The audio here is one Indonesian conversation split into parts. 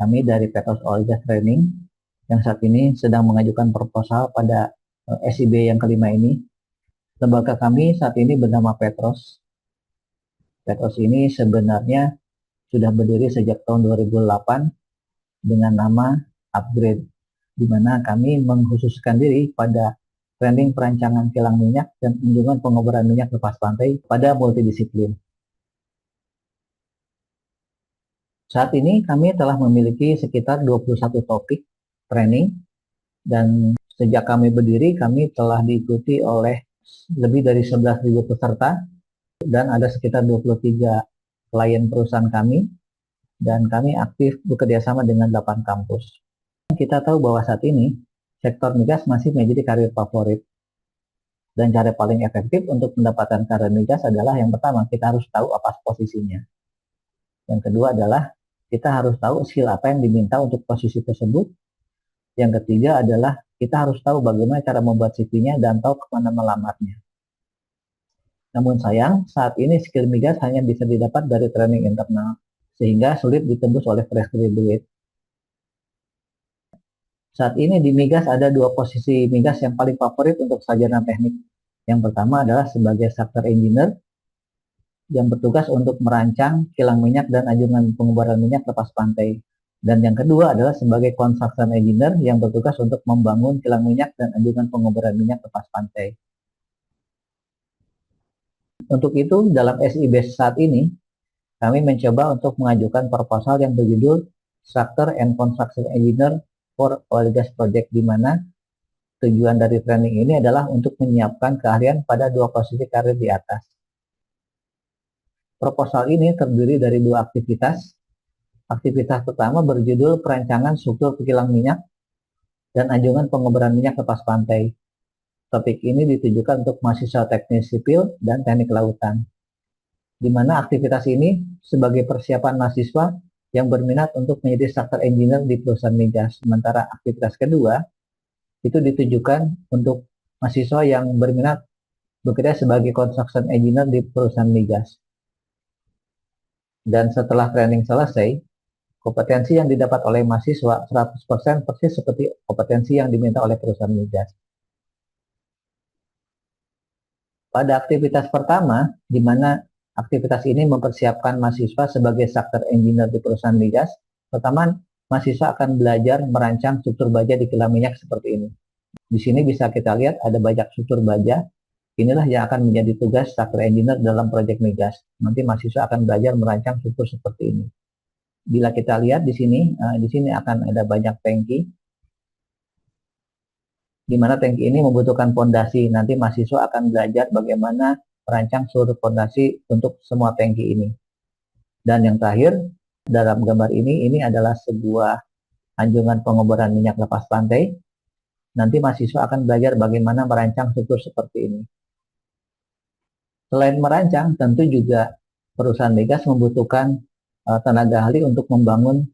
Kami dari Petros Oil Gas Training yang saat ini sedang mengajukan proposal pada SIB yang kelima ini. Lembaga kami saat ini bernama Petros. Petros ini sebenarnya sudah berdiri sejak tahun 2008 dengan nama Upgrade, di mana kami mengkhususkan diri pada training perancangan kilang minyak dan anjungan pengeboran minyak lepas pantai pada multidisiplin. Saat ini kami telah memiliki sekitar 21 topik training dan sejak kami berdiri kami telah diikuti oleh lebih dari 11.000 peserta dan ada sekitar 23 klien perusahaan kami dan kami aktif bekerjasama dengan 8 kampus. Kita tahu bahwa saat ini sektor migas masih menjadi karir favorit dan cara paling efektif untuk mendapatkan karir migas adalah yang pertama kita harus tahu apa posisinya. Yang kedua adalah kita harus tahu skill apa yang diminta untuk posisi tersebut. Yang ketiga adalah kita harus tahu bagaimana cara membuat CV-nya dan tahu kemana melamarnya. Namun sayang, saat ini skill migas hanya bisa didapat dari training internal, sehingga sulit ditembus oleh fresh graduate. Saat ini di migas ada dua posisi migas yang paling favorit untuk sarjana teknik. Yang pertama adalah sebagai structural engineer yang bertugas untuk merancang kilang minyak dan anjungan pengeboran minyak lepas pantai. Dan yang kedua adalah sebagai construction engineer yang bertugas untuk membangun kilang minyak dan anjungan pengeboran minyak lepas pantai. Untuk itu, dalam SIB saat ini, kami mencoba untuk mengajukan proposal yang berjudul Structure and Construction Engineer for Oil Gas Project, di mana tujuan dari training ini adalah untuk menyiapkan keahlian pada dua posisi karir di atas. Proposal ini terdiri dari dua aktivitas. Aktivitas pertama berjudul perancangan struktur kilang minyak dan anjungan pengeboran minyak lepas pantai. Topik ini ditujukan untuk mahasiswa teknik sipil dan teknik lautan, di mana aktivitas ini sebagai persiapan mahasiswa yang berminat untuk menjadi structural engineer di perusahaan migas. Sementara aktivitas kedua itu ditujukan untuk mahasiswa yang berminat bekerja sebagai construction engineer di perusahaan migas. Dan setelah training selesai, kompetensi yang didapat oleh mahasiswa 100% persis seperti kompetensi yang diminta oleh perusahaan migas. Pada aktivitas pertama, di mana aktivitas ini mempersiapkan mahasiswa sebagai structural engineer di perusahaan migas, pertama mahasiswa akan belajar merancang struktur baja di kilang minyak seperti ini. Di sini bisa kita lihat ada banyak struktur baja. Inilah yang akan menjadi tugas structural engineer dalam proyek migas. Nanti mahasiswa akan belajar merancang struktur seperti ini. Bila kita lihat di sini akan ada banyak tangki, di mana tangki ini membutuhkan fondasi. Nanti mahasiswa akan belajar bagaimana merancang seluruh fondasi untuk semua tangki ini. Dan yang terakhir, dalam gambar ini adalah sebuah anjungan pengeboran minyak lepas pantai. Nanti mahasiswa akan belajar bagaimana merancang struktur seperti ini. Selain merancang, tentu juga perusahaan migas membutuhkan tenaga ahli untuk membangun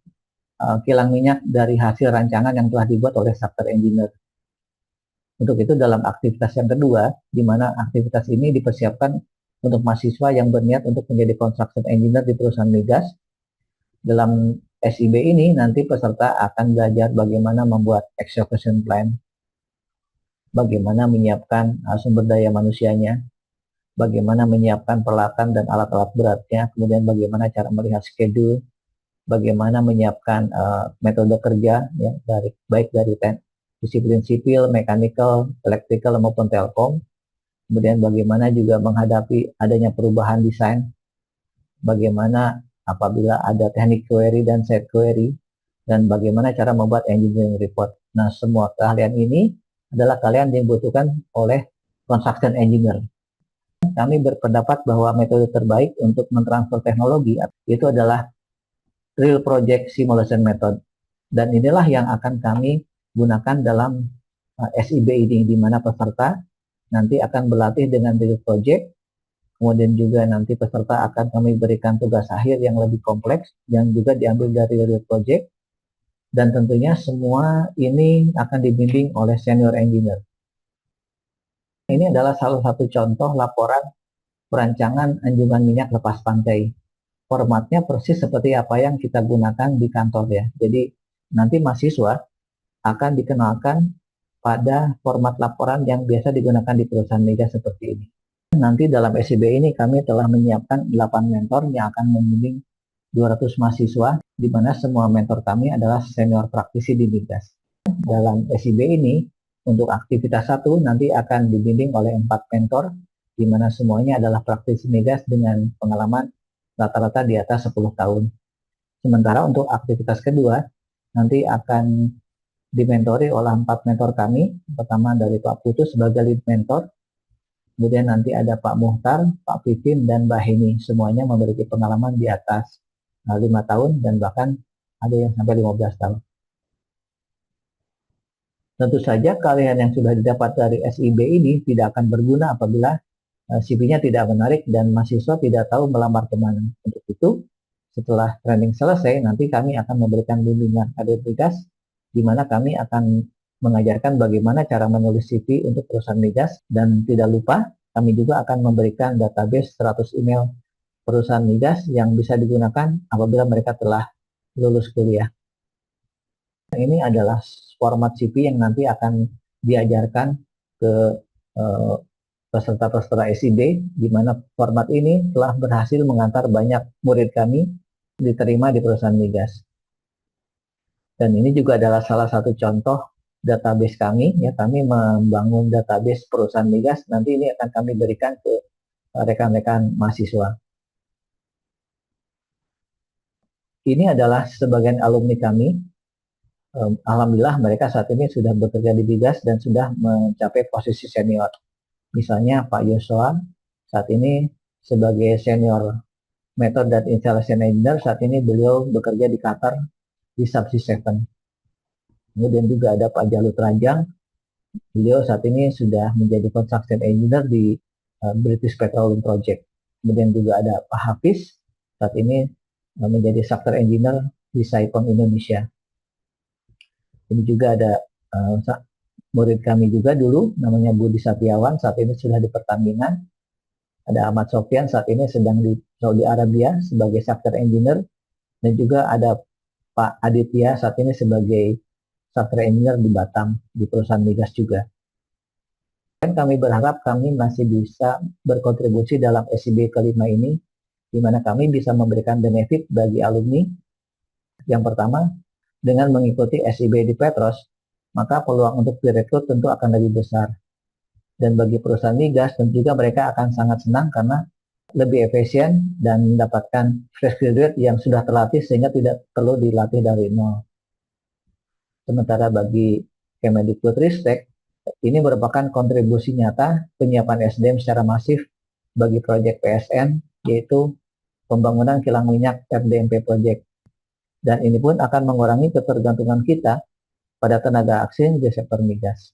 kilang minyak dari hasil rancangan yang telah dibuat oleh structural engineer. Untuk itu dalam aktivitas yang kedua, di mana aktivitas ini dipersiapkan untuk mahasiswa yang berniat untuk menjadi construction engineer di perusahaan migas. Dalam SIB ini nanti peserta akan belajar bagaimana membuat execution plan, bagaimana menyiapkan sumber daya manusianya, bagaimana menyiapkan peralatan dan alat-alat beratnya, kemudian bagaimana cara melihat schedule, bagaimana menyiapkan metode kerja, ya, baik dari disiplin sipil, mechanical, electrical maupun telkom. Kemudian bagaimana juga menghadapi adanya perubahan desain, bagaimana apabila ada teknik query dan set query, dan bagaimana cara membuat engineering report. Nah, semua keahlian ini adalah keahlian yang dibutuhkan oleh construction engineer. Kami berpendapat bahwa metode terbaik untuk mentransfer teknologi itu adalah real project simulation method. Dan inilah yang akan kami gunakan dalam SIB ini, di mana peserta nanti akan berlatih dengan real project, kemudian juga nanti peserta akan kami berikan tugas akhir yang lebih kompleks yang juga diambil dari real project, dan tentunya semua ini akan dibimbing oleh senior engineer. Ini adalah salah satu contoh laporan perancangan anjungan minyak lepas pantai. formatnya persis seperti apa yang kita gunakan di kantor ya. Jadi nanti mahasiswa akan dikenalkan pada format laporan yang biasa digunakan di perusahaan migas seperti ini. Nanti dalam SIB ini kami telah menyiapkan 8 mentor yang akan membimbing 200 mahasiswa, di mana semua mentor kami adalah senior praktisi di migas. Dalam SIB ini, untuk aktivitas 1 nanti akan dibimbing oleh 4 mentor, di mana semuanya adalah praktisi migas dengan pengalaman rata-rata di atas 10 tahun. Sementara untuk aktivitas kedua, nanti akan dimentori oleh 4 mentor kami. Pertama dari Pak Putu sebagai lead mentor, kemudian nanti ada Pak Muhtar, Pak Pipin, dan Mbak Heni. Semuanya memiliki pengalaman di atas 5 tahun dan bahkan ada yang sampai 15 tahun. Tentu saja kalian yang sudah didapat dari SIB ini tidak akan berguna apabila CV-nya tidak menarik dan mahasiswa tidak tahu melamar kemana. Untuk itu, setelah training selesai, nanti kami akan memberikan bimbingan kader migas, di mana kami akan mengajarkan bagaimana cara menulis CV untuk perusahaan migas, dan tidak lupa kami juga akan memberikan database 100 email perusahaan migas yang bisa digunakan apabila mereka telah lulus kuliah. Ini adalah format CV yang nanti akan diajarkan ke peserta-peserta SIB, di mana format ini telah berhasil mengantar banyak murid kami diterima di perusahaan migas. Dan ini juga adalah salah satu contoh database kami, ya kami membangun database perusahaan migas, nanti ini akan kami berikan ke rekan-rekan mahasiswa. Ini adalah sebagian alumni kami. Alhamdulillah mereka saat ini sudah bekerja di migas dan sudah mencapai posisi senior. Misalnya Pak Yosua saat ini sebagai senior method dan installation engineer, saat ini beliau bekerja di Qatar di Subsea 7. Kemudian juga ada Pak Jalut Rajang, beliau saat ini sudah menjadi construction engineer di British Petroleum Project. Kemudian juga ada Pak Hafiz, saat ini menjadi software engineer di Saipem Indonesia. Ini juga ada murid kami juga dulu, namanya Budi Satiawan, saat ini sudah di Pertamina. Ada Ahmad Sofyan, saat ini sedang di Saudi Arabia sebagai software engineer. Dan juga ada Pak Aditya, saat ini sebagai software engineer di Batam, di perusahaan migas juga. Dan kami berharap kami masih bisa berkontribusi dalam SIB kelima ini, di mana kami bisa memberikan benefit bagi alumni. Yang pertama, dengan mengikuti SIB di Petros, maka peluang untuk direkrut tentu akan lebih besar. Dan bagi perusahaan migas, tentu juga mereka akan sangat senang karena lebih efisien dan mendapatkan fresh graduate yang sudah terlatih sehingga tidak perlu dilatih dari nol. Sementara bagi Kemendikbudristek, ini merupakan kontribusi nyata penyiapan SDM secara masif bagi proyek PSN, yaitu pembangunan kilang minyak RDMP Project. Dan ini pun akan mengurangi ketergantungan kita pada tenaga asing di sektor migas.